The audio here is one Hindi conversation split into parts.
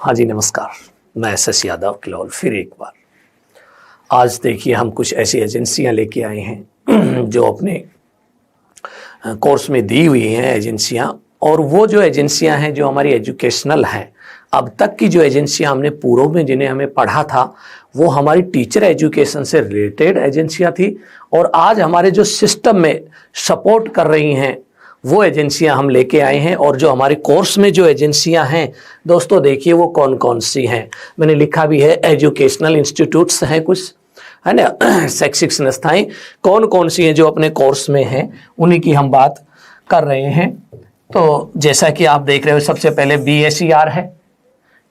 हाँ जी नमस्कार, मैं एस यादव किलौल फिर एक बार। आज देखिए हम कुछ ऐसी एजेंसियां लेके आए हैं जो अपने कोर्स में दी हुई हैं एजेंसियां, और वो जो एजेंसियां हैं जो हमारी एजुकेशनल हैं। अब तक की जो एजेंसियां हमने पूर्व में जिन्हें हमें पढ़ा था वो हमारी टीचर एजुकेशन से रिलेटेड एजेंसियां थी, और आज हमारे जो सिस्टम में सपोर्ट कर रही हैं वो एजेंसियां हम लेके आए हैं। और जो हमारे कोर्स में जो एजेंसियां हैं दोस्तों, देखिए वो कौन कौन सी हैं। मैंने लिखा भी है, एजुकेशनल इंस्टीट्यूट्स हैं कुछ, है ना, शैक्षिक संस्थाएं कौन कौन सी हैं जो अपने कोर्स में हैं, उन्हीं की हम बात कर रहे हैं। तो जैसा कि आप देख रहे हो, सबसे पहले BSER है।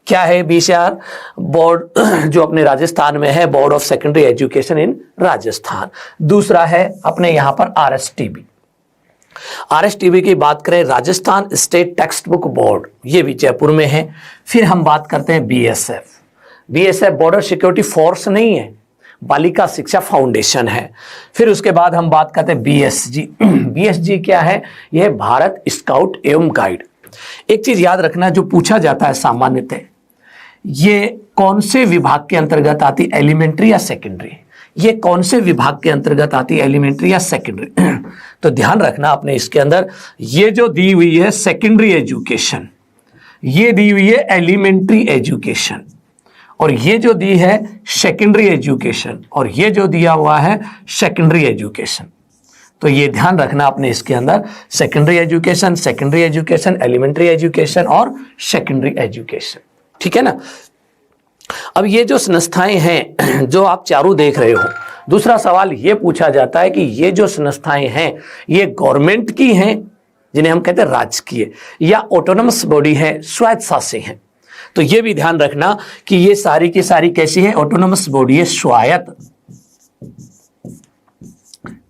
क्या है BSER? बोर्ड जो अपने राजस्थान में है, board of secondary education in Rajasthan. दूसरा है अपने यहाँ पर RSTB की बात करें, Rajasthan state text book board, ये भी जयपुर में है। फिर हम बात करते हैं BSF बॉर्डर सिक्योरिटी फोर्स नहीं है, बालिका शिक्षा फाउंडेशन है। फिर उसके बाद हम बात करते हैं BSG क्या है? यह भारत स्काउट एवं गाइड। एक चीज याद रखना, जो पूछा जाता है सामान्यतः, ये कौन से विभाग के अंतर्गत आती, एलिमेंट्री या सेकेंडरी? ये कौन से विभाग के अंतर्गत आती है, एलिमेंट्री या सेकेंडरी? तो ध्यान रखना आपने इसके अंदर, ये जो दी हुई है सेकेंडरी एजुकेशन, ये दी हुई है एलिमेंट्री एजुकेशन, और ये जो दी है सेकेंडरी एजुकेशन, और ये जो दिया हुआ है सेकेंडरी एजुकेशन। तो ये ध्यान रखना आपने इसके अंदर, सेकेंडरी एजुकेशन, एलिमेंट्री एजुकेशन और सेकेंडरी एजुकेशन, ठीक है ना। अब ये जो संस्थाएं हैं जो आप चारों देख रहे हो, दूसरा सवाल ये पूछा जाता है कि ये जो संस्थाएं हैं ये गवर्नमेंट की हैं, जिन्हें हम कहते हैं राजकीय, या ऑटोनमस बॉडी है, स्वायत्त शासी हैं। तो ये भी ध्यान रखना कि ये सारी की सारी कैसी है, ऑटोनमस बॉडी है, स्वायत्त।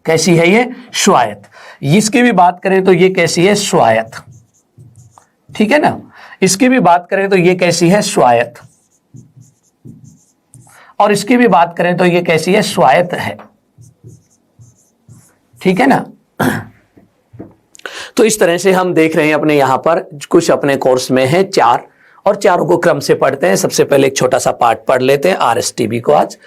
कैसी है ये? स्वायत्त। इसकी भी बात करें तो ये कैसी है? स्वायत्त, ठीक है ना। इसकी भी बात करें तो ये कैसी है? स्वायत्त। और इसकी भी बात करें तो ये कैसी है? स्वायत्त है, ठीक है ना। तो इस तरह से हम देख रहे हैं अपने यहां पर कुछ अपने कोर्स में है 4, और चारों को क्रम से पढ़ते हैं। सबसे पहले एक छोटा सा पार्ट पढ़ लेते हैं RSTB को आज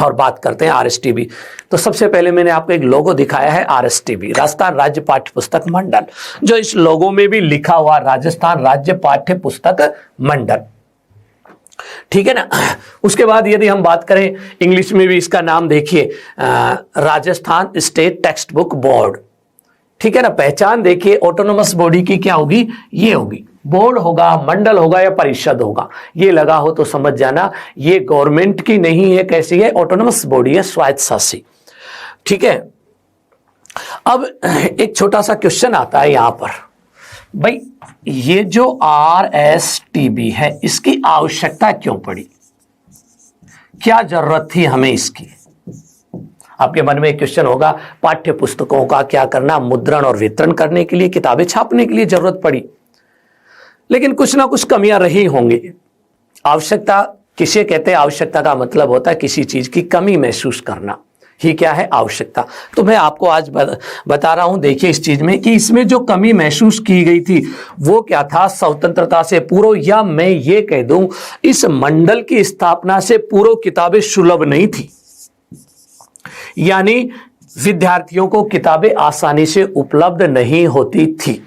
और बात करते हैं RSTB। तो सबसे पहले मैंने आपको एक लोगो दिखाया है RSTB, राजस्थान राज्य पाठ्य पुस्तक मंडल, जो इस लोगो में भी लिखा हुआ राजस्थान राज्य पाठ्य पुस्तक मंडल, ठीक है ना। उसके बाद यदि हम बात करें इंग्लिश में भी इसका नाम देखिए, Rajasthan state text book board, ठीक है ना। पहचान देखिए, ऑटोनोमस बॉडी की क्या होगी? ये होगी, बोर्ड होगा, मंडल होगा या परिषद होगा। ये लगा हो तो समझ जाना ये गवर्नमेंट की नहीं है, कैसी है? ऑटोनोमस बॉडी है, स्वायत्त शासी, ठीक है। अब एक छोटा सा क्वेश्चन आता है यहां पर, भाई ये जो RSTB है इसकी आवश्यकता क्यों पड़ी? क्या जरूरत थी हमें इसकी? आपके मन में एक क्वेश्चन होगा, पाठ्य पुस्तकों का क्या करना, मुद्रण और वितरण करने के लिए, किताबें छापने के लिए जरूरत पड़ी, लेकिन कुछ ना कुछ कमियां रही होंगी। आवश्यकता किसे कहते हैं? आवश्यकता का मतलब होता है किसी चीज की कमी महसूस करना ही क्या है? आवश्यकता। तो मैं आपको आज बता रहा हूं, देखिए इस चीज में कि इसमें जो कमी महसूस की गई थी वो क्या था? स्वतंत्रता से पूर्व, या मैं ये कह दूं इस मंडल की स्थापना से पूर्व किताबें सुलभ नहीं थी, यानी विद्यार्थियों को किताबें आसानी से उपलब्ध नहीं होती थी।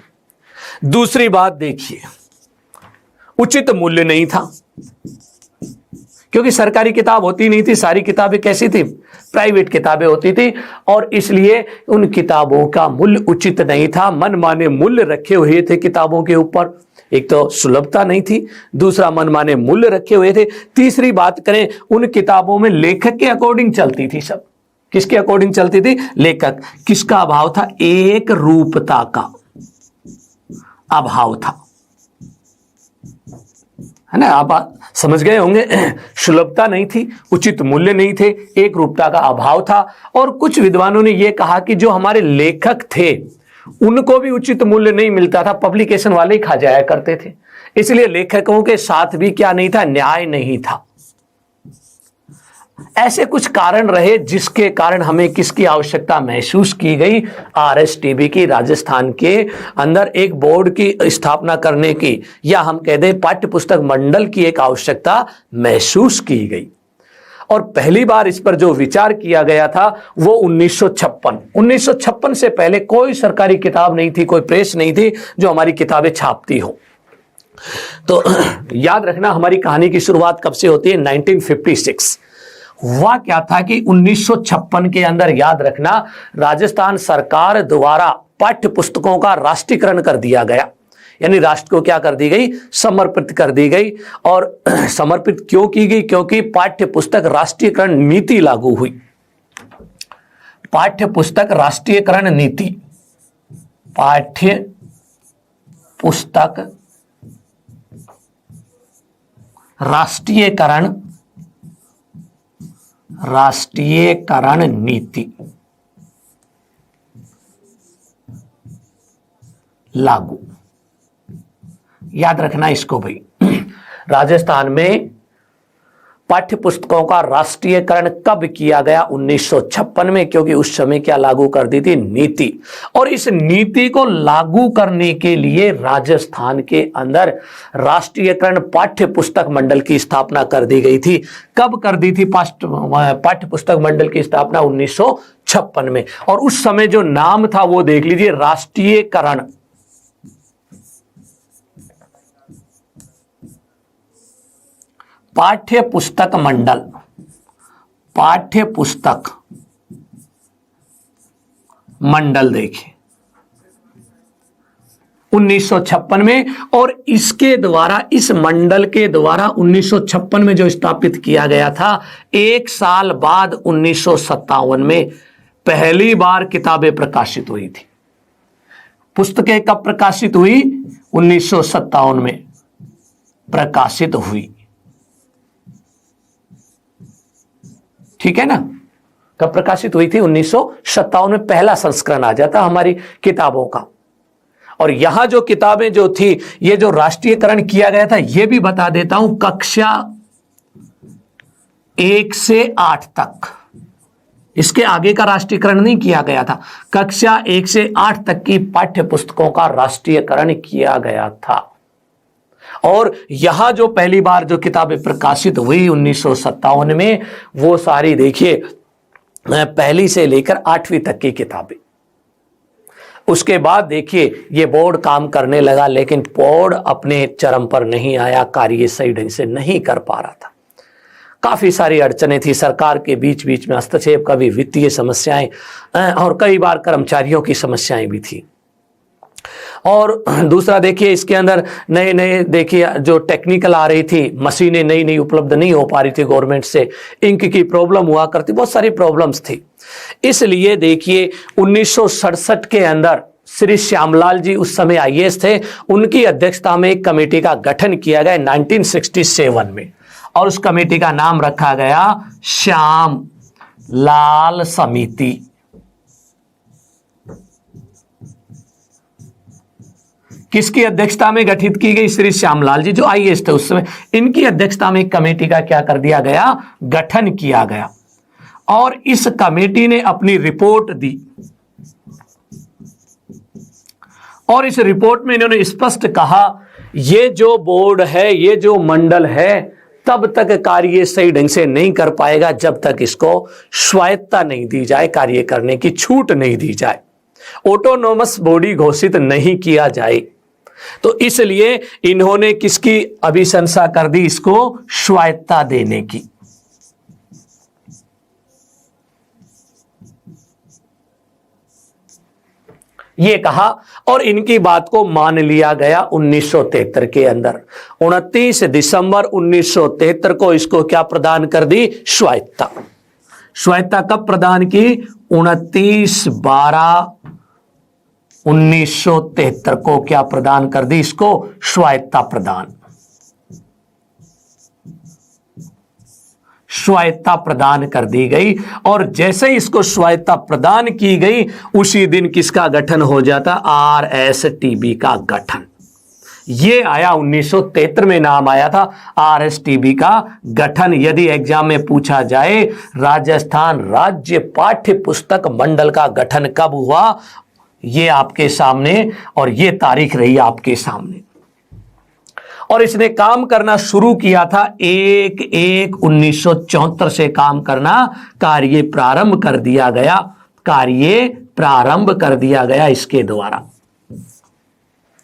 दूसरी बात देखिए, उचित मूल्य नहीं था, क्योंकि सरकारी किताब होती नहीं थी, सारी किताबें कैसी थी? प्राइवेट किताबें होती थी, और इसलिए उन किताबों का मूल्य उचित नहीं था, मनमाने मूल्य रखे हुए थे किताबों के ऊपर। एक तो सुलभता नहीं थी, दूसरा मनमाने मूल्य रखे हुए थे, तीसरी बात करें उन किताबों में लेखक के अकॉर्डिंग चलती थी सब। किसके अकॉर्डिंग चलती थी? लेखक। किसका अभाव था? एक रूपता का अभाव था, है ना। आप समझ गए होंगे, सुलभता नहीं थी, उचित मूल्य नहीं थे, एक रूपता का अभाव था। और कुछ विद्वानों ने यह कहा कि जो हमारे लेखक थे उनको भी उचित मूल्य नहीं मिलता था, पब्लिकेशन वाले ही खा जाया करते थे, इसलिए लेखकों के साथ भी क्या नहीं था? न्याय नहीं था। ऐसे कुछ कारण रहे जिसके कारण हमें किसकी आवश्यकता महसूस की गई, आरएसटीबी की, राजस्थान के अंदर एक बोर्ड की स्थापना करने की, या हम कह दें पाठ्य पुस्तक मंडल की एक आवश्यकता महसूस की गई। और पहली बार इस पर जो विचार किया गया था वो 1956 से पहले कोई सरकारी किताब नहीं थी, कोई प्रेस नहीं थी जो हमारी किताबें छापती हो। तो याद रखना हमारी कहानी की शुरुआत कब से होती है, 1956। हुआ क्या था कि 1956 के अंदर, याद रखना, राजस्थान सरकार द्वारा पाठ्य पुस्तकों का राष्ट्रीयकरण कर दिया गया, यानी राष्ट्र को क्या कर दी गई, समर्पित कर दी गई। और समर्पित क्यों की गई, क्योंकि पाठ्य पुस्तक राष्ट्रीयकरण नीति लागू हुई। पाठ्य पुस्तक राष्ट्रीयकरण नीति, पाठ्य पुस्तक राष्ट्रीयकरण नीति लागू। याद रखना इसको भाई। राजस्थान में पाठ्य पुस्तकों का राष्ट्रीयकरण कब किया गया, 1956 में, क्योंकि उस समय क्या लागू कर दी थी, नीति। और इस नीति को लागू करने के लिए राजस्थान के अंदर राष्ट्रीयकरण पाठ्य पुस्तक मंडल की स्थापना कर दी गई थी। कब कर दी थी पाठ्य पुस्तक मंडल की स्थापना, 1956 में। और उस समय जो नाम था वो देख लीजिए, राष्ट्रीयकरण पाठ्य पुस्तक मंडल, पाठ्य पुस्तक मंडल देखिए 1956 में। और इसके द्वारा, इस मंडल के द्वारा 1956 में जो स्थापित किया गया था, एक साल बाद 1957 में पहली बार किताबें प्रकाशित हुई थी। पुस्तकें कब प्रकाशित हुई, 1957 में प्रकाशित हुई। ठीक है ना, कब प्रकाशित हुई थी, 1957 में पहला संस्करण आ जाता हमारी किताबों का। और यहां जो किताबें जो थी, ये जो राष्ट्रीयकरण किया गया था, ये भी बता देता हूं, कक्षा 1 से 8 तक, इसके आगे का राष्ट्रीयकरण नहीं किया गया था। कक्षा 1 से 8 तक की पाठ्य पुस्तकों का राष्ट्रीयकरण किया गया था। और यहां जो पहली बार जो किताबें प्रकाशित हुई 1957 में, वो सारी देखिए पहली से लेकर 8वीं तक की किताबें। उसके बाद देखिए ये बोर्ड काम करने लगा, लेकिन बोर्ड अपने चरम पर नहीं आया, कार्य सही ढंग से नहीं कर पा रहा था। काफी सारी अड़चनें थी सरकार के बीच बीच में, हस्तक्षेप, कभी वित्तीय समस्याएं और कई बार कर्मचारियों की समस्याएं भी थी। और दूसरा देखिए इसके अंदर नए नए देखिए जो टेक्निकल आ रही थी, मशीनें नई नई उपलब्ध नहीं हो पा रही थी गवर्नमेंट से, इंक की प्रॉब्लम हुआ करती, बहुत सारी प्रॉब्लम्स थी। इसलिए देखिए 1967 के अंदर श्री श्यामलाल जी उस समय आईएएस थे, उनकी अध्यक्षता में एक कमेटी का गठन किया गया 1967 में, और उस कमेटी का नाम रखा गया श्याम लाल समिति। किसकी अध्यक्षता में गठित की गई, श्री श्यामलाल जी जो आईएएस थे उस समय, इनकी अध्यक्षता में एक कमेटी का क्या कर दिया गया, गठन किया गया। और इस कमेटी ने अपनी रिपोर्ट दी, और इस रिपोर्ट में इन्होंने स्पष्ट कहा, ये जो बोर्ड है, ये जो मंडल है, तब तक कार्य सही ढंग से नहीं कर पाएगा जब तक इसको स्वायत्तता नहीं दी जाए, कार्य करने की छूट नहीं दी जाए, ऑटोनोमस बॉडी घोषित नहीं किया जाए। तो इसलिए इन्होंने किसकी अभिशंसा कर दी, इसको स्वायत्तता देने की। ये कहा और इनकी बात को मान लिया गया 1973 के अंदर। 29 दिसंबर 1973 को इसको क्या प्रदान कर दी, स्वायत्तता। स्वायत्तता कब प्रदान की, 29/12/1973 को क्या प्रदान कर दी, इसको स्वायत्तता प्रदान, स्वायत्तता प्रदान कर दी गई। और जैसे ही इसको स्वायत्तता प्रदान की गई, उसी दिन किसका गठन हो जाता, आरएसटीबी का गठन। ये आया 1973 में, नाम आया था आरएसटीबी का गठन। यदि एग्जाम में पूछा जाए राजस्थान राज्य पाठ्य पुस्तक मंडल का गठन कब हुआ, ये आपके सामने, और ये तारीख रही आपके सामने। और इसने काम करना शुरू किया था 1/1/1974 से काम करना कार्य प्रारंभ कर दिया गया इसके द्वारा।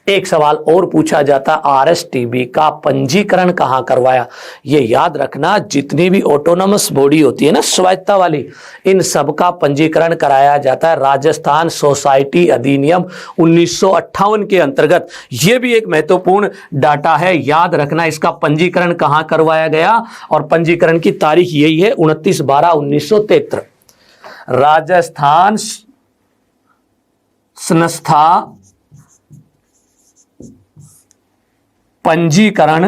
एक सवाल और पूछा जाता, आरएसटीबी का पंजीकरण कहां करवाया। ये याद रखना, जितनी भी ऑटोनोमस बॉडी होती है ना, स्वायत्ता वाली, इन सब का पंजीकरण कराया जाता है राजस्थान सोसाइटी अधिनियम 1958 के अंतर्गत। यह भी एक महत्वपूर्ण डाटा है, याद रखना इसका पंजीकरण कहां करवाया गया, और पंजीकरण की तारीख यही है 29/12/1973। राजस्थान संस्था पंजीकरण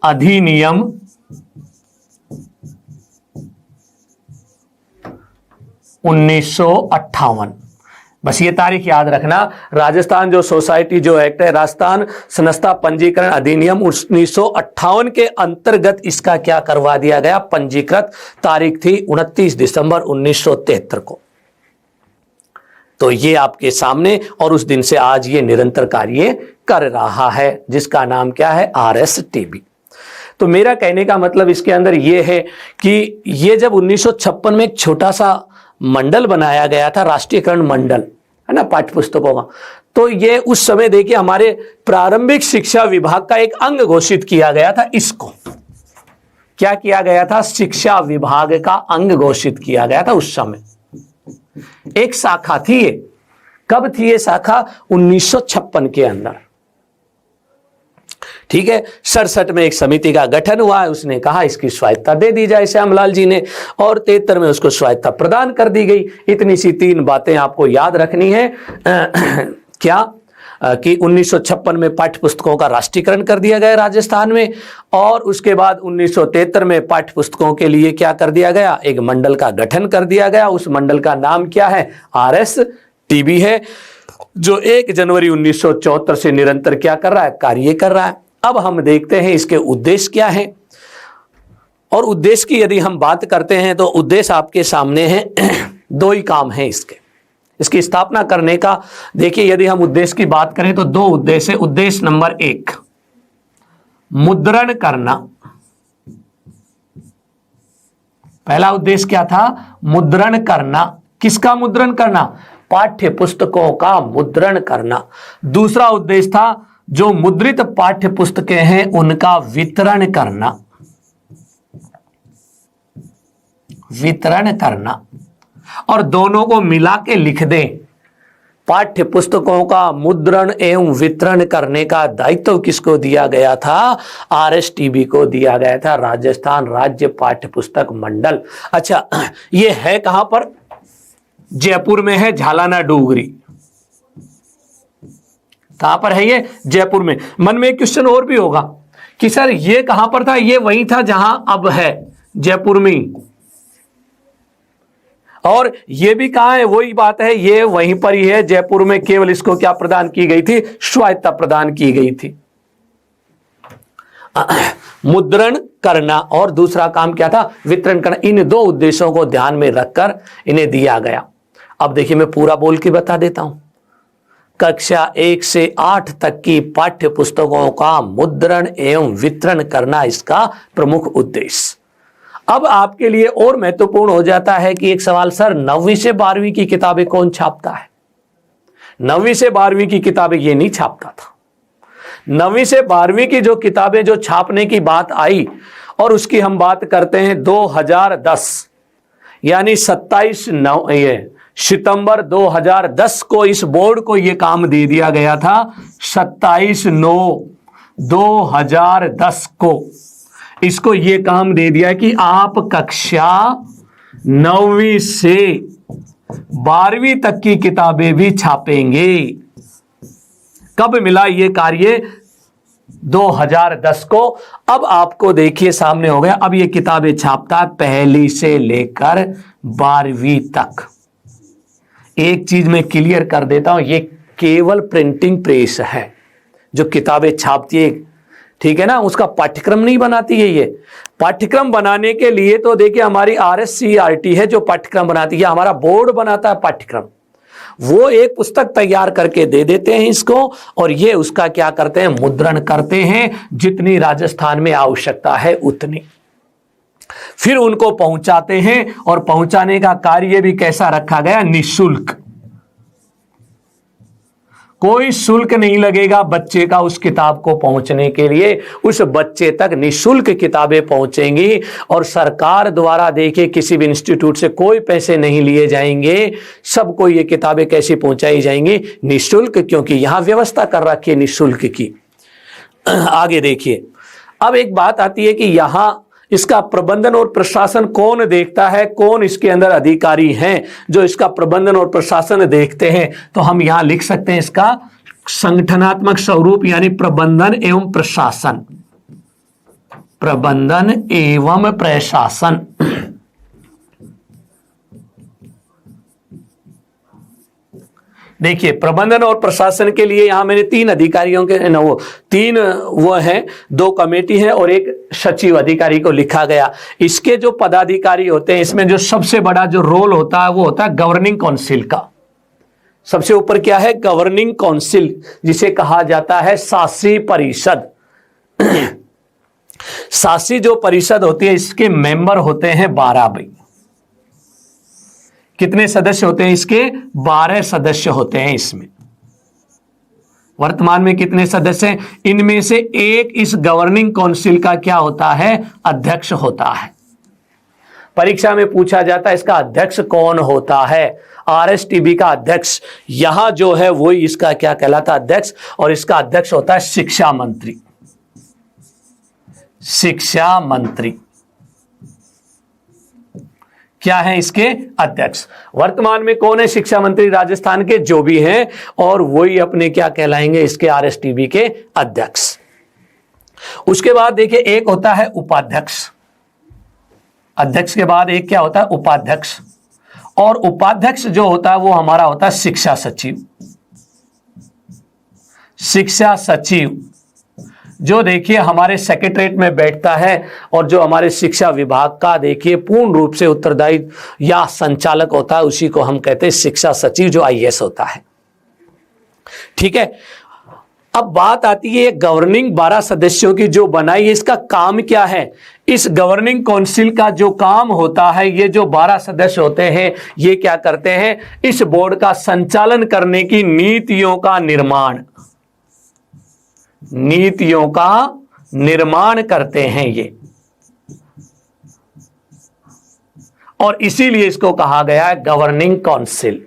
अधिनियम 1958, बस ये तारीख याद रखना। राजस्थान जो सोसाइटी जो एक्ट है, राजस्थान संस्था पंजीकरण अधिनियम 1958 के अंतर्गत इसका क्या करवा दिया गया, पंजीकृत। तारीख थी 29 दिसंबर 1973 को। तो ये आपके सामने, और उस दिन से आज ये निरंतर कार्य कर रहा है, जिसका नाम क्या है, आरएसटीबी। तो मेरा कहने का मतलब इसके अंदर ये है कि ये जब 1956 में एक छोटा सा मंडल बनाया गया था, राष्ट्रीयकरण मंडल है ना, पाठ्य पुस्तकों का, तो ये उस समय देखिए हमारे प्रारंभिक शिक्षा विभाग का एक अंग घोषित किया गया था। इसको क्या किया गया था, शिक्षा विभाग का अंग घोषित किया गया था उस समय। एक शाखा थी ये, कब थी ये शाखा, 1956 के अंदर। ठीक है, 67 में एक समिति का गठन हुआ है, उसने कहा इसकी स्वायत्ता दे दी जाए श्यामलाल जी ने, और 73 में उसको स्वायत्ता प्रदान कर दी गई। इतनी सी 3 बातें आपको याद रखनी है। क्या कि 1956 में पाठ्य पुस्तकों का राष्ट्रीयकरण कर दिया गया राजस्थान में, और उसके बाद 1973 में पाठ्य पुस्तकों के लिए क्या कर दिया गया, एक मंडल का गठन कर दिया गया। उस मंडल का नाम क्या है, आरएसटीबी है, जो 1 जनवरी 1974 से निरंतर क्या कर रहा है, कार्य कर रहा है। अब हम देखते हैं इसके उद्देश्य क्या है, और उद्देश्य की यदि हम बात करते हैं तो उद्देश्य आपके सामने है। 2 ही काम है इसकी स्थापना करने का। देखिए यदि हम उद्देश्य की बात करें तो 2 उद्देश्य। उद्देश्य नंबर 1, मुद्रण करना। पहला उद्देश्य क्या था, मुद्रण करना। किसका मुद्रण करना, पाठ्य पुस्तकों का मुद्रण करना। दूसरा उद्देश्य था जो मुद्रित पाठ्य पुस्तकें हैं उनका वितरण करना। और दोनों को मिला के लिख दें। पाठ्य पुस्तकों का मुद्रण एवं वितरण करने का दायित्व किसको दिया गया था, आरएसटीबी को दिया गया था, राजस्थान राज्य पाठ्य पुस्तक मंडल। अच्छा, ये है कहां पर, जयपुर में है, झालाना डूगरी। कहां पर है ये, जयपुर में। मन में एक क्वेश्चन और भी होगा कि सर ये कहां पर था, ये वही था जहां अब है, जयपुर में। और ये भी कहां है, वही बात है, ये वहीं पर ही है जयपुर में। केवल इसको क्या प्रदान की गई थी, स्वायत्ता प्रदान की गई थी। मुद्रण करना और दूसरा काम क्या था, वितरण करना। इन 2 उद्देश्यों को ध्यान में रखकर इन्हें दिया गया। अब देखिए मैं पूरा बोल के बता देता हूं। कक्षा 1 से 8 तक की पाठ्य पुस्तकों का मुद्रण एवं वितरण करना इसका प्रमुख उद्देश्य। अब आपके लिए और महत्वपूर्ण हो जाता है कि एक सवाल, सर 9वीं से 12वीं की किताबें कौन छापता है। 9वीं से 12वीं की किताबें ये नहीं छापता था। 9वीं से 12वीं की जो किताबें जो छापने की बात आई, और उसकी हम बात करते हैं 2010, यानी 27 सितंबर 2010 को इस बोर्ड को यह काम दे दिया गया था। 27/9/2010 को इसको यह काम दे दिया कि आप कक्षा 9वीं से 12वीं तक की किताबें भी छापेंगे। कब मिला ये कार्य, 2010 को। अब आपको देखिए सामने हो गया, अब ये किताबें छापता है 1ली से लेकर 12वीं तक। एक चीज मैं क्लियर कर देता हूं, ये केवल प्रिंटिंग प्रेस है जो किताबें छापती है, ठीक है ना, उसका पाठ्यक्रम नहीं बनाती है। ये पाठ्यक्रम बनाने के लिए तो देखिए हमारी RSCERT है जो पाठ्यक्रम बनाती है, हमारा बोर्ड बनाता है पाठ्यक्रम। वो एक पुस्तक तैयार करके दे देते हैं इसको, और ये उसका क्या करते हैं, मुद्रण करते हैं, जितनी राजस्थान में आवश्यकता है उतनी, फिर उनको पहुंचाते हैं। और पहुंचाने का कार्य भी कैसा रखा गया, निःशुल्क। कोई शुल्क नहीं लगेगा बच्चे का उस किताब को पहुंचने के लिए, उस बच्चे तक निःशुल्क किताबें पहुंचेंगी। और सरकार द्वारा देखिए किसी भी इंस्टीट्यूट से कोई पैसे नहीं लिए जाएंगे, सबको ये किताबें कैसी पहुंचाई जाएंगी, निःशुल्क, क्योंकि यहां व्यवस्था कर रखी है निःशुल्क की। आगे देखिए, अब एक बात आती है कि यहां इसका प्रबंधन और प्रशासन कौन देखता है, कौन इसके अंदर अधिकारी हैं जो इसका प्रबंधन और प्रशासन देखते हैं। तो हम यहां लिख सकते हैं इसका संगठनात्मक स्वरूप, यानी प्रबंधन एवं प्रशासन, प्रबंधन एवं प्रशासन। देखिए प्रबंधन और प्रशासन के लिए यहां मैंने 3 अधिकारियों के तीन वो हैं, 2 कमेटी है और एक सचिव अधिकारी को लिखा गया। इसके जो पदाधिकारी होते हैं, इसमें जो सबसे बड़ा जो रोल होता है वो होता है गवर्निंग काउंसिल का। सबसे ऊपर क्या है, गवर्निंग काउंसिल, जिसे कहा जाता है शासी परिषद। शासी जो परिषद होती है इसके मेंबर होते हैं 12 भाई। कितने सदस्य होते हैं इसके, 12 सदस्य होते हैं इसमें। वर्तमान में कितने सदस्य हैं, इनमें से एक इस गवर्निंग काउंसिल का क्या होता है, अध्यक्ष होता है। परीक्षा में पूछा जाता है इसका अध्यक्ष कौन होता है, RSTB का अध्यक्ष यहां जो है वही इसका क्या कहलाता है, अध्यक्ष। और इसका अध्यक्ष होता है शिक्षा मंत्री, शिक्षा मंत्री क्या है इसके अध्यक्ष। वर्तमान में कौन है शिक्षा मंत्री राजस्थान के, जो भी हैं, और वही अपने क्या कहलाएंगे इसके RSTB के अध्यक्ष। उसके बाद देखिए एक होता है उपाध्यक्ष, अध्यक्ष के बाद एक क्या होता है, उपाध्यक्ष। और उपाध्यक्ष जो होता है वो हमारा होता है शिक्षा सचिव। शिक्षा सचिव जो देखिए हमारे सेक्रेटरीट में बैठता है और जो हमारे शिक्षा विभाग का देखिए पूर्ण रूप से उत्तरदायी या संचालक होता है, उसी को हम कहते हैं शिक्षा सचिव, जो IAS होता है। ठीक है, अब बात आती है गवर्निंग 12 सदस्यों की जो बनाई है, इसका काम क्या है। इस गवर्निंग काउंसिल का जो काम होता है, ये जो 12 सदस्य होते हैं ये क्या करते हैं, इस बोर्ड का संचालन करने की नीतियों का निर्माण, नीतियों का निर्माण करते हैं ये, और इसीलिए इसको कहा गया है गवर्निंग काउंसिल,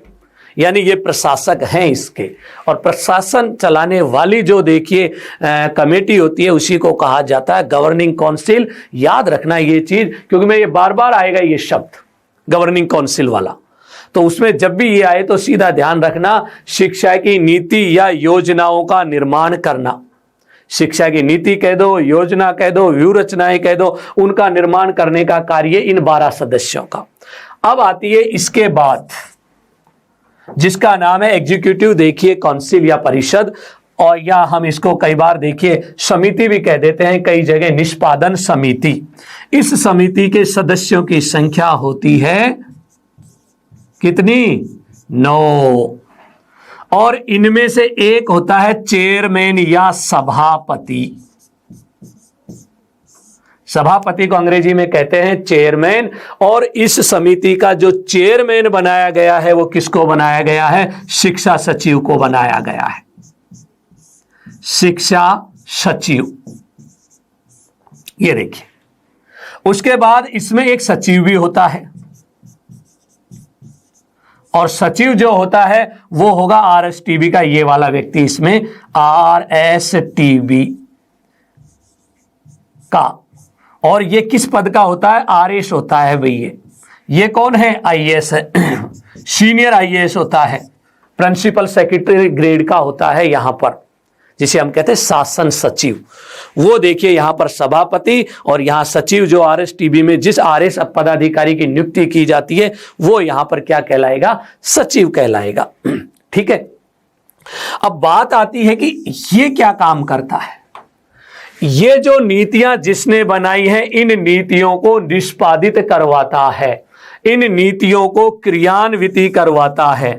यानी ये प्रशासक हैं इसके। और प्रशासन चलाने वाली जो देखिए कमेटी होती है उसी को कहा जाता है गवर्निंग काउंसिल। याद रखना ये चीज, क्योंकि मैं ये बार बार आएगा ये शब्द गवर्निंग काउंसिल वाला, तो उसमें जब भी ये आए तो सीधा ध्यान रखना, शिक्षा की नीति या योजनाओं का निर्माण करना। शिक्षा की नीति कह दो, योजना कह दो, व्यूह रचनाएं कह दो, उनका निर्माण करने का कार्य इन 12 सदस्यों का। अब आती है इसके बाद जिसका नाम है एग्जीक्यूटिव देखिए काउंसिल या परिषद, और या हम इसको कई बार देखिए समिति भी कह देते हैं, कई जगह निष्पादन समिति। इस समिति के सदस्यों की संख्या होती है कितनी, 9, और इनमें से एक होता है चेयरमैन या सभापति। सभापति को अंग्रेजी में कहते हैं चेयरमैन, और इस समिति का जो चेयरमैन बनाया गया है वो किसको बनाया गया है, शिक्षा सचिव को बनाया गया है, शिक्षा सचिव। ये देखिए, उसके बाद इसमें एक सचिव भी होता है, और सचिव जो होता है वो होगा RSTB का ये वाला व्यक्ति, इसमें RSTB का। और ये किस पद का होता है, RS होता है भाई। ये कौन है, IAS है, सीनियर IAS होता है, प्रिंसिपल सेक्रेटरी ग्रेड का होता है यहां पर, जिसे हम कहते हैं शासन सचिव। वो देखिए यहां पर सभापति, और यहां सचिव जो RSTB में जिस RS पदाधिकारी की नियुक्ति की जाती है वो यहां पर क्या कहलाएगा, सचिव कहलाएगा। ठीक है, अब बात आती है कि ये क्या काम करता है। ये जो नीतियां जिसने बनाई हैं, इन नीतियों को निष्पादित करवाता है, इन नीतियों को क्रियान्वित करवाता है।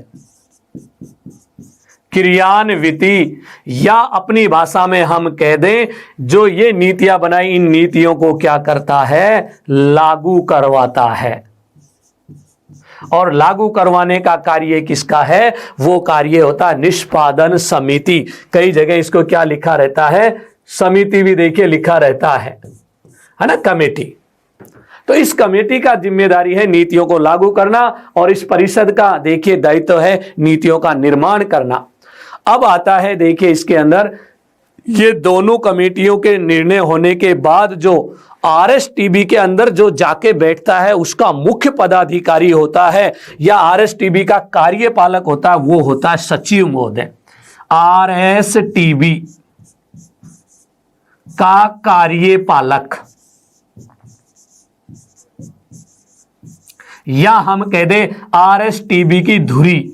क्रियान्विति, या अपनी भाषा में हम कह दें, जो ये नीतियां बनाई, इन नीतियों को क्या करता है, लागू करवाता है। और लागू करवाने का कार्य किसका है, वो कार्य होता है निष्पादन समिति। कई जगह इसको क्या लिखा रहता है, समिति भी देखिए लिखा रहता है ना, कमेटी। तो इस कमेटी का जिम्मेदारी है नीतियों को लागू करना, और इस परिषद का देखिए दायित्व है नीतियों का निर्माण करना। अब आता है देखिए इसके अंदर, ये दोनों कमेटियों के निर्णय होने के बाद जो आरएसटीबी के अंदर जो जाके बैठता है, उसका मुख्य पदाधिकारी होता है या आरएसटीबी का कार्यपालक होता है, वो होता है सचिव महोदय। आरएसटीबी का कार्यपालक, या हम कह दें आरएसटीबी की धुरी।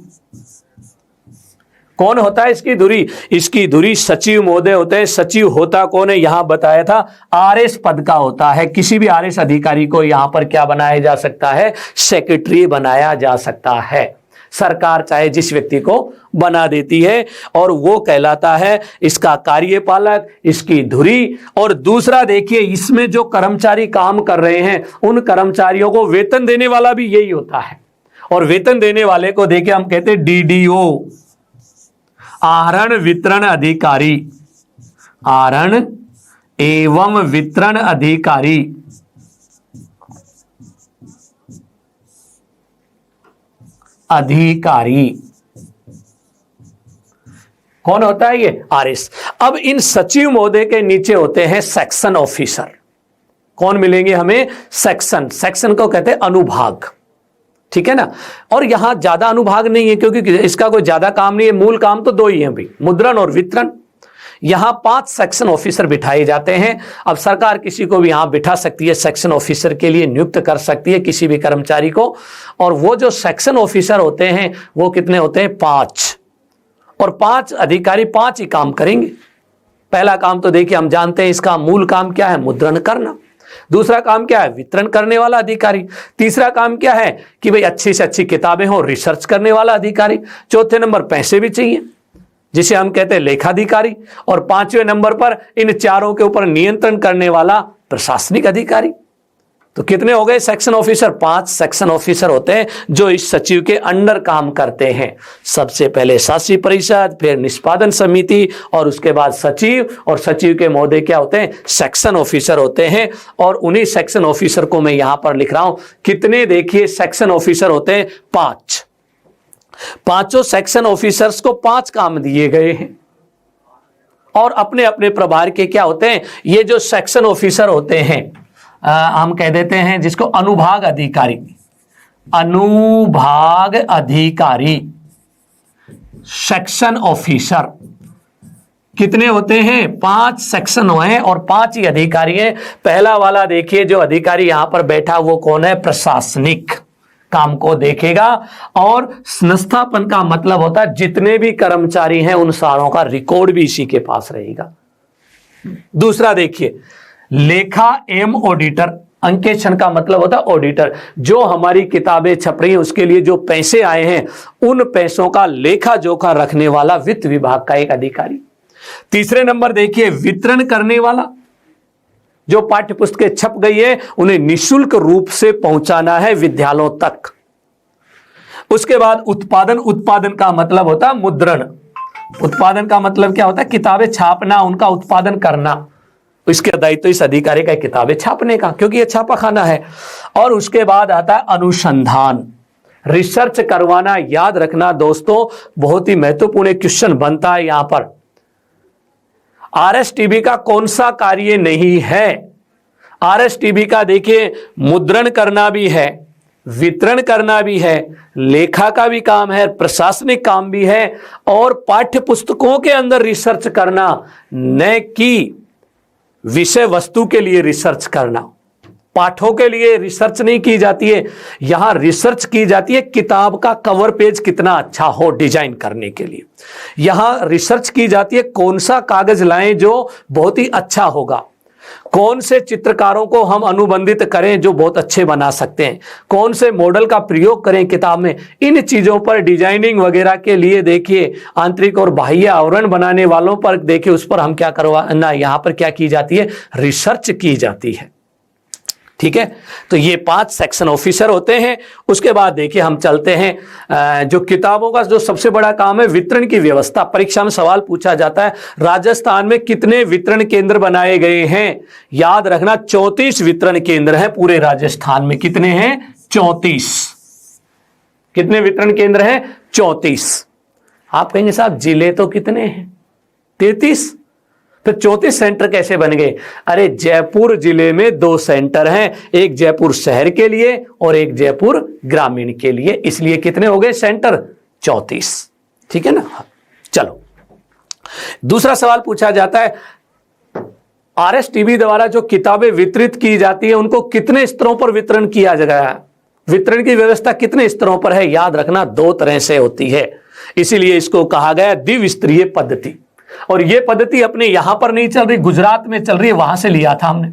कौन होता है इसकी धुरी, इसकी धुरी सचिव महोदय होते हैं। सचिव होता कौन है, यहां बताया था आरएस पद का होता है। किसी भी आरएस अधिकारी को यहां पर क्या बनाया जा सकता है, सेक्रेटरी बनाया जा सकता है। सरकार चाहे जिस व्यक्ति को बना देती है, और वो कहलाता है इसका कार्यपालक, इसकी धुरी। और दूसरा देखिए, इसमें जो कर्मचारी काम कर रहे हैं, उन कर्मचारियों को वेतन देने वाला भी यही होता है। और वेतन देने वाले को देखिए हम कहते हैं डीडीओ, आहरण वितरण अधिकारी। आहरण एवं वितरण अधिकारी। अधिकारी कौन होता है, ये आरएस। अब इन सचिव महोदय के नीचे होते हैं सेक्शन ऑफिसर। कौन मिलेंगे हमें, सेक्शन। सेक्शन को कहते हैं अनुभाग, ठीक है ना। और यहां ज्यादा अनुभाग नहीं है, क्योंकि इसका कोई ज्यादा काम नहीं है, मूल काम तो दो ही है भाई, मुद्रण और वितरण। यहां 5 सेक्शन ऑफिसर बिठाए जाते हैं। अब सरकार किसी को भी यहां बिठा सकती है, सेक्शन ऑफिसर के लिए नियुक्त कर सकती है किसी भी कर्मचारी को। और वो जो सेक्शन ऑफिसर होते हैं वो कितने होते हैं, 5। और 5 अधिकारी 5 ही काम करेंगे। पहला काम तो देखिए हम जानते हैं, इसका मूल काम क्या है, मुद्रण करना। दूसरा काम क्या है, वितरण करने वाला अधिकारी। तीसरा काम क्या है कि भाई अच्छी से अच्छी किताबें हो, रिसर्च करने वाला अधिकारी। चौथे नंबर पैसे भी चाहिए, जिसे हम कहते हैं लेखाधिकारी। और 5वें नंबर पर इन चारों के ऊपर नियंत्रण करने वाला प्रशासनिक अधिकारी। तो कितने हो गए सेक्शन ऑफिसर, 5 सेक्शन ऑफिसर होते हैं जो इस सचिव के अंडर काम करते हैं। सबसे पहले शासी परिषद, फिर निष्पादन समिति, और उसके बाद सचिव। और सचिव के महोदय क्या होते हैं, सेक्शन ऑफिसर होते हैं। और उन्हीं सेक्शन ऑफिसर को मैं यहां पर लिख रहा हूं। कितने देखिए सेक्शन ऑफिसर होते हैं, 5। पांचों सेक्शन ऑफिसर्स को 5 काम दिए गए हैं, और अपने अपने प्रभार के क्या होते हैं, ये जो सेक्शन ऑफिसर होते हैं, हम कह देते हैं जिसको अनुभाग अधिकारी। अनुभाग अधिकारी, सेक्शन ऑफिसर कितने होते हैं, 5 सेक्शन हैं और 5 ही अधिकारी हैं। पहला वाला देखिए जो अधिकारी यहां पर बैठा वो कौन है, प्रशासनिक काम को देखेगा। और संस्थापन का मतलब होता है जितने भी कर्मचारी हैं उन सारों का रिकॉर्ड भी इसी के पास रहेगा। दूसरा देखिए लेखा एवं ऑडिटर। अंकेक्षण का मतलब होता है ऑडिटर। जो हमारी किताबें छप रही हैं उसके लिए जो पैसे आए हैं उन पैसों का लेखा जोखा रखने वाला वित्त विभाग का एक अधिकारी। तीसरे नंबर देखिए वितरण करने वाला। जो पाठ्य पुस्तकें छप गई है उन्हें निःशुल्क रूप से पहुंचाना है विद्यालयों तक। उसके बाद उत्पादन। उत्पादन का मतलब होता है मुद्रण। उत्पादन का मतलब क्या होता है, किताबें छापना, उनका उत्पादन करना। इसके दायित्व इस अधिकारी का किताबें छापने का, क्योंकि यह छापा खाना है। और उसके बाद आता है अनुसंधान, रिसर्च करवाना। याद रखना दोस्तों, बहुत ही महत्वपूर्ण क्वेश्चन बनता है यहां पर। आरएसटीबी का कौन सा कार्य नहीं है? आरएसटीबी का देखिए मुद्रण करना भी है, वितरण करना भी है, लेखा का भी काम है, प्रशासनिक काम भी है, और पाठ्य पुस्तकों के अंदर रिसर्च करना, न कि विषय वस्तु के लिए रिसर्च करना। पाठों के लिए रिसर्च नहीं की जाती है, यहां रिसर्च की जाती है किताब का कवर पेज कितना अच्छा हो डिजाइन करने के लिए। यहां रिसर्च की जाती है कौन सा कागज लाएं जो बहुत ही अच्छा होगा, कौन से चित्रकारों को हम अनुबंधित करें जो बहुत अच्छे बना सकते हैं, कौन से मॉडल का प्रयोग करें किताब में। इन चीजों पर डिजाइनिंग वगैरह के लिए देखिए आंतरिक और बाह्य आवरण बनाने वालों पर देखिए उस पर हम क्या करवाना, यहां पर क्या की जाती है, रिसर्च की जाती है। ठीक है, तो ये 5 सेक्शन ऑफिसर होते हैं। उसके बाद देखिए हम चलते हैं जो किताबों का जो सबसे बड़ा काम है वितरण की व्यवस्था। परीक्षा में सवाल पूछा जाता है राजस्थान में कितने वितरण केंद्र बनाए गए हैं। याद रखना 34 वितरण केंद्र हैं पूरे राजस्थान में। कितने हैं? 34। कितने वितरण केंद्र हैं? 34। आप कहेंगे साहब जिले तो कितने हैं? 33। तो 34 सेंटर कैसे बन गए? अरे जयपुर जिले में 2 सेंटर हैं, एक जयपुर शहर के लिए और एक जयपुर ग्रामीण के लिए, इसलिए कितने हो गए सेंटर? 34। ठीक है ना। चलो दूसरा सवाल पूछा जाता है आरएसटीबी द्वारा जो किताबें वितरित की जाती है उनको कितने स्तरों पर वितरण किया गया है? वितरण की व्यवस्था कितने स्तरों पर है? याद रखना 2 तरह से होती है, इसीलिए इसको कहा गया द्विस्तरीय पद्धति। और यह पद्धति अपने यहां पर नहीं चल रही, गुजरात में चल रही है, वहां से लिया था हमने।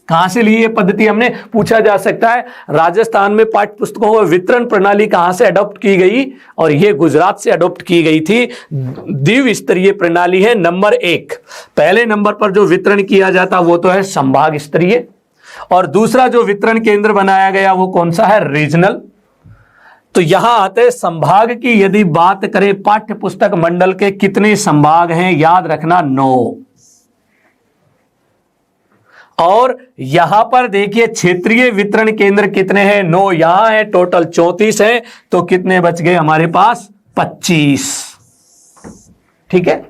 कहां से ली ये पद्धति हमने? पूछा जा सकता है राजस्थान में पाठ्य पुस्तकों की वितरण प्रणाली कहां से अडॉप्ट की गई, और यह गुजरात से अडॉप्ट की गई थी। द्विस्तरीय प्रणाली है नंबर 1। पहले नंबर पर जो वितरण किया जाता वो तो है संभाग स्तरीय, और दूसरा जो वितरण केंद्र बनाया गया वो कौन सा है? रीजनल। तो यहां आते संभाग की यदि बात करें, पाठ्य पुस्तक मंडल के कितने संभाग हैं? याद रखना 9। और यहां पर देखिए क्षेत्रीय वितरण केंद्र कितने हैं? 9 यहां है, टोटल 34 है, तो कितने बच गए हमारे पास? 25। ठीक है।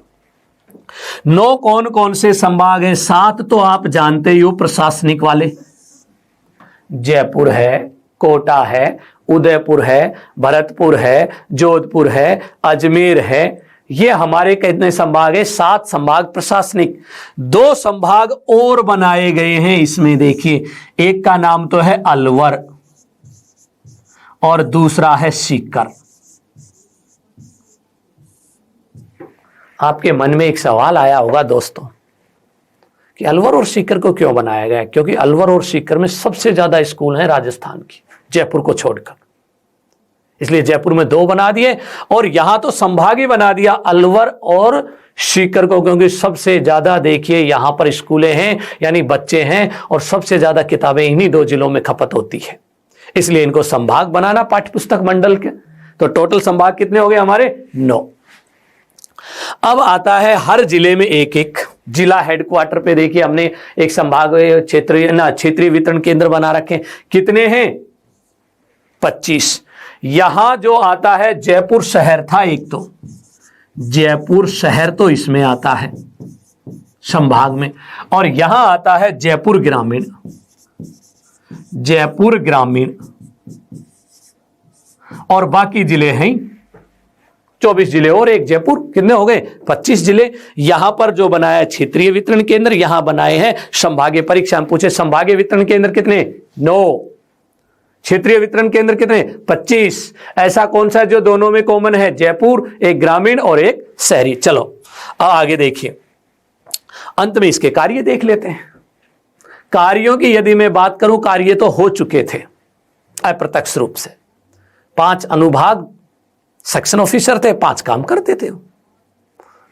9 कौन कौन से संभाग हैं? 7 तो आप जानते ही हो प्रशासनिक वाले, जयपुर है, कोटा है, उदयपुर है, भरतपुर है, जोधपुर है, अजमेर है। ये हमारे कितने संभाग है? 7 संभाग प्रशासनिक। 2 संभाग और बनाए गए हैं इसमें देखिए, एक का नाम तो है अलवर और दूसरा है सीकर। आपके मन में एक सवाल आया होगा दोस्तों कि अलवर और सीकर को क्यों बनाया गया? क्योंकि अलवर और सीकर में सबसे ज्यादा स्कूल हैं राजस्थान की, जयपुर को छोड़कर, इसलिए जयपुर में 2 बना दिए। और यहां तो संभाग ही बना दिया अलवर और सीकर को, क्योंकि सबसे ज्यादा देखिए यहां पर स्कूलें हैं यानी बच्चे हैं, और सबसे ज्यादा किताबें इन्हीं 2 जिलों में खपत होती है, इसलिए इनको संभाग बनाना पाठ्य पुस्तक मंडल के। तो टोटल संभाग कितने हो गए हमारे? 9। अब आता है हर जिले में एक एक जिला हेडक्वार्टर पे देखिए हमने एक संभाग क्षेत्रीय वितरण केंद्र बना रखे। कितने हैं? 25। यहां जो आता है जयपुर शहर था एक, तो जयपुर शहर तो इसमें आता है संभाग में, और यहां आता है जयपुर ग्रामीण। जयपुर ग्रामीण और बाकी जिले हैं 24 जिले और एक जयपुर, कितने हो गए? 25 जिले। यहां पर जो बनाया क्षेत्रीय वितरण केंद्र, यहां बनाए हैं संभागीय। परीक्षा में पूछे संभागीय वितरण केंद्र कितने? 9। क्षेत्रीय वितरण केंद्र कितने? 25। ऐसा कौन सा जो दोनों में कॉमन है? जयपुर, एक ग्रामीण और एक शहरी। चलो आगे देखिए, अंत में इसके कार्य देख लेते हैं। कार्यों की यदि मैं बात करूं, कार्य तो हो चुके थे अप्रत्यक्ष रूप से। 5 अनुभाग सेक्शन ऑफिसर थे, 5 काम करते थे।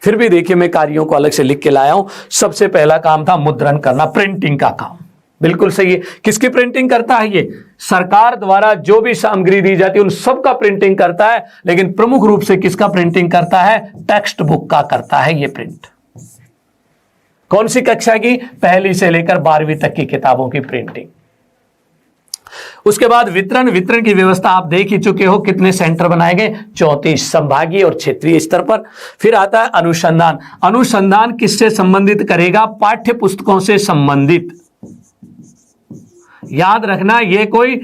फिर भी देखिए मैं कार्यों को अलग से लिख के लाया हूं। सबसे पहला काम था मुद्रण करना, प्रिंटिंग का काम। बिल्कुल सही है। किसकी प्रिंटिंग करता है? ये सरकार द्वारा जो भी सामग्री दी जाती है उन सब का प्रिंटिंग करता है, लेकिन प्रमुख रूप से किसका प्रिंटिंग करता है? टेक्स्ट बुक का करता है ये प्रिंट। कौन सी कक्षा की? पहली से लेकर 12वीं तक की किताबों की प्रिंटिंग। उसके बाद वितरण की व्यवस्था आप देख ही चुके हो, कितने सेंटर बनाए गए? 34 संभागीय और क्षेत्रीय स्तर पर। फिर आता है अनुसंधान। अनुसंधान किससे संबंधित करेगा? पाठ्य पुस्तकों से संबंधित। याद रखना ये कोई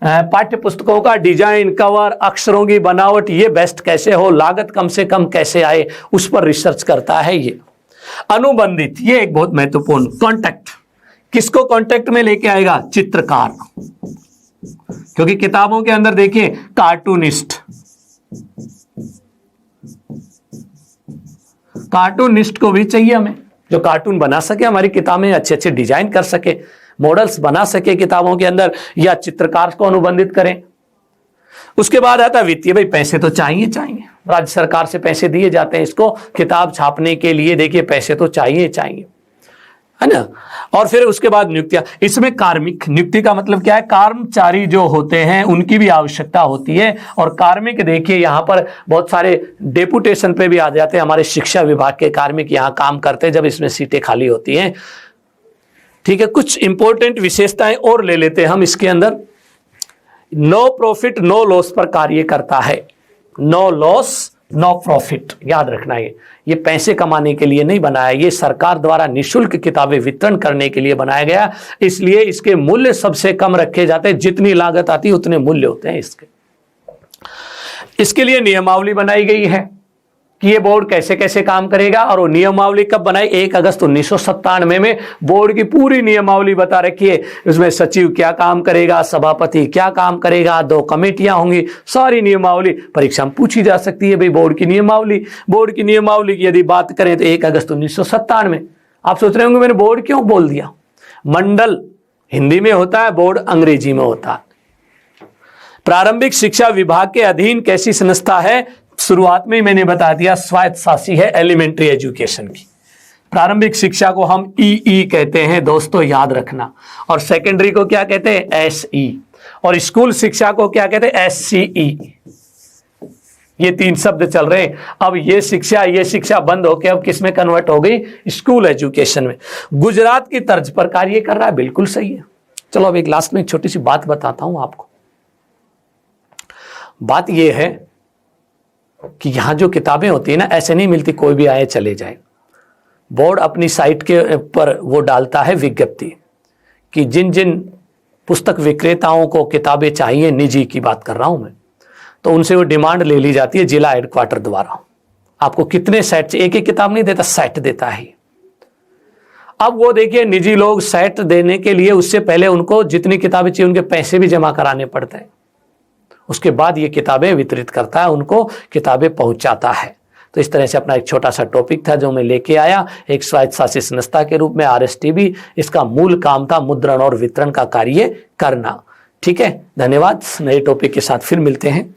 पाठ्य पुस्तकों का डिजाइन, कवर, अक्षरों की बनावट, ये बेस्ट कैसे हो, लागत कम से कम कैसे आए, उस पर रिसर्च करता है ये। अनुबंधित, ये एक बहुत महत्वपूर्ण। कॉन्टैक्ट, किसको कांटेक्ट में लेके आएगा? चित्रकार, क्योंकि किताबों के अंदर देखिए कार्टूनिस्ट को भी चाहिए हमें, जो कार्टून बना सके, हमारी किताबें अच्छे अच्छे डिजाइन कर सके, मॉडल्स बना सके किताबों के अंदर, या चित्रकार को अनुबंधित करें। उसके बाद आता है वित्तीय, भाई पैसे तो चाहिए, राज्य सरकार से पैसे दिए जाते हैं इसको किताब छापने के लिए, देखिए पैसे तो चाहिए, है ना। और फिर उसके बाद नियुक्तियां, इसमें कार्मिक, नियुक्ति का मतलब क्या है? कर्मचारी जो होते हैं उनकी भी आवश्यकता होती है। और कार्मिक देखिए यहां पर बहुत सारे डेपुटेशन पे भी आ जाते हैं, हमारे शिक्षा विभाग के कार्मिक यहां काम करते हैं जब इसमें सीटें खाली होती हैं। ठीक है, कुछ इंपॉर्टेंट विशेषताएं और ले लेते हैं हम इसके अंदर। नो प्रॉफिट नो लॉस पर कार्य करता है, नो लॉस नो प्रॉफिट, याद रखना। ये पैसे कमाने के लिए नहीं बनाया, ये सरकार द्वारा निशुल्क किताबें वितरण करने के लिए बनाया गया, इसलिए इसके मूल्य सबसे कम रखे जाते हैं, जितनी लागत आती है उतने मूल्य होते हैं इसके। इसके लिए नियमावली बनाई गई है कि ये बोर्ड कैसे कैसे काम करेगा, और वो नियमावली कब बनाई? 1 अगस्त 1997 में बोर्ड की पूरी नियमावली बता रखी है। उसमें सचिव क्या काम करेगा, सभापति क्या काम करेगा, 2 कमेटियां होंगी, सारी नियमावली परीक्षा में पूछी जा सकती है। भाई बोर्ड की नियमावली की यदि बात करें तो 1 अगस्त 1997। आप सोच रहे होंगे मैंने बोर्ड क्यों बोल दिया? मंडल हिंदी में होता है, बोर्ड अंग्रेजी में होता है। प्रारंभिक शिक्षा विभाग के अधीन कैसी संस्था है? शुरुआत में ही मैंने बता दिया, स्वायत्त शासी है, एलिमेंट्री एजुकेशन की। प्रारंभिक शिक्षा को हम ई कहते हैं दोस्तों, याद रखना। और सेकेंडरी को क्या कहते हैं? SE। और स्कूल शिक्षा को क्या कहते हैं? SCE। ये 3 शब्द चल रहे हैं। अब ये शिक्षा बंद होकर अब किस में कन्वर्ट हो गई? स्कूल एजुकेशन में। गुजरात की तर्ज पर कार्य कर रहा है, बिल्कुल सही है। चलो अब एक लास्ट में एक छोटी सी बात बताता हूं आपको। बात यह है कि यहां जो किताबें होती है ना, ऐसे नहीं मिलती कोई भी आए चले जाए। बोर्ड अपनी साइट के पर वो डालता है विज्ञप्ति कि जिन जिन पुस्तक विक्रेताओं को किताबें चाहिए, निजी की बात कर रहा हूं मैं, तो उनसे वो डिमांड ले ली जाती है जिला हेडक्वार्टर द्वारा। आपको कितने सेट, एक एक किताब नहीं देता, सेट देता है। अब वो देखिए निजी लोग सेट देने के लिए उससे पहले उनको जितनी किताबें चाहिए उनके पैसे भी जमा कराने पड़ते हैं, उसके बाद ये किताबें वितरित करता है, उनको किताबें पहुंचाता है। तो इस तरह से अपना एक छोटा सा टॉपिक था जो मैं लेके आया, एक स्वायत्त शासित संस्था के रूप में RSTB। इसका मूल काम था मुद्रण और वितरण का कार्य करना। ठीक है, धन्यवाद। नए टॉपिक के साथ फिर मिलते हैं।